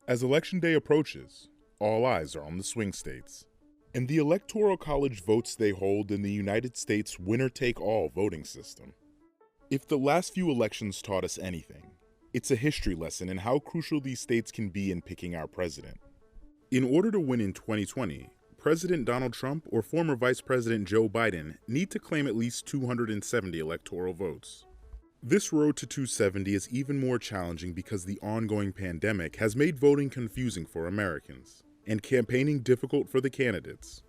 As Election Day approaches, all eyes are on the swing states and the Electoral College votes they hold in the United States winner-take-all voting system. If the last few elections taught us anything, it's a history lesson in how crucial these states can be in picking our president. In order to win in 2020, President Donald Trump or former Vice President Joe Biden need to claim at least 270 electoral votes. This road to 270 is even more challenging because the ongoing pandemic has made voting confusing for Americans and campaigning difficult for the candidates.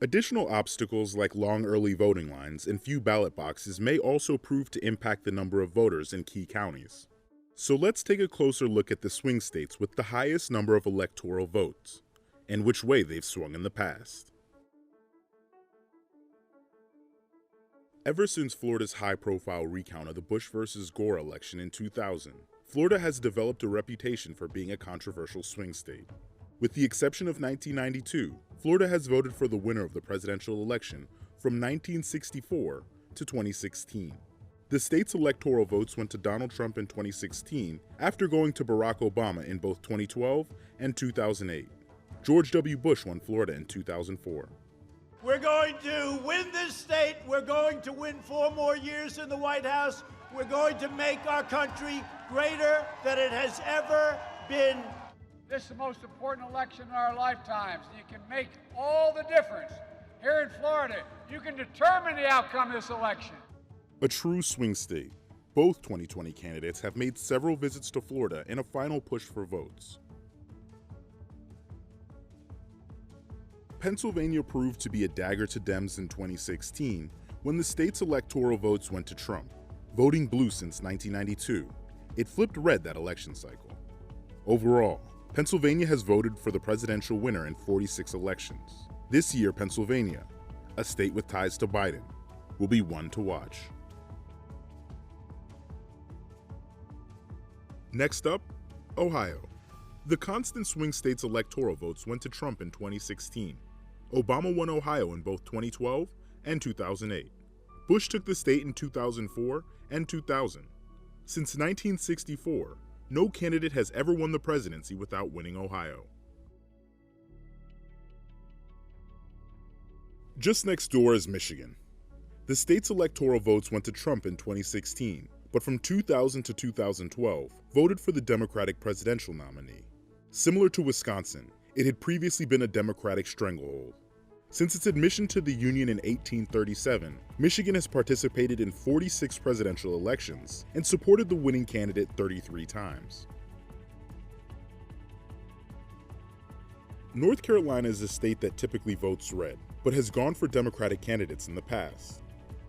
Additional obstacles like long early voting lines and few ballot boxes may also prove to impact the number of voters in key counties. So let's take a closer look at the swing states with the highest number of electoral votes, and which way they've swung in the past. Ever since Florida's high-profile recount of the Bush versus Gore election in 2000, Florida has developed a reputation for being a controversial swing state. With the exception of 1992, Florida has voted for the winner of the presidential election from 1964 to 2016. The state's electoral votes went to Donald Trump in 2016 after going to Barack Obama in both 2012 and 2008. George W. Bush won Florida in 2004. We're going to win this state. We're going to win 4 more years in the White House. We're going to make our country greater than it has ever been. This is the most important election in our lifetimes. You can make all the difference. Here in Florida, you can determine the outcome of this election. A true swing state, both 2020 candidates have made several visits to Florida in a final push for votes. Pennsylvania proved to be a dagger to Dems in 2016 when the state's electoral votes went to Trump. Voting blue since 1992, it flipped red that election cycle. Overall, Pennsylvania has voted for the presidential winner in 46 elections. This year, Pennsylvania, a state with ties to Biden, will be one to watch. Next up, Ohio. The constant swing state's electoral votes went to Trump in 2016. Obama won Ohio in both 2012 and 2008. Bush took the state in 2004 and 2000. Since 1964, no candidate has ever won the presidency without winning Ohio. Just next door is Michigan. The state's electoral votes went to Trump in 2016, but from 2000 to 2012, voted for the Democratic presidential nominee. Similar to Wisconsin, it had previously been a Democratic stranglehold. Since its admission to the Union in 1837, Michigan has participated in 46 presidential elections and supported the winning candidate 33 times. North Carolina is a state that typically votes red, but has gone for Democratic candidates in the past.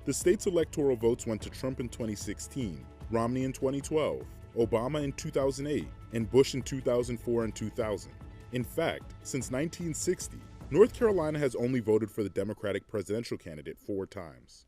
The state's electoral votes went to Trump in 2016, Romney in 2012, Obama in 2008, and Bush in 2004 and 2000. In fact, since 1960, North Carolina has only voted for the Democratic presidential candidate 4 times.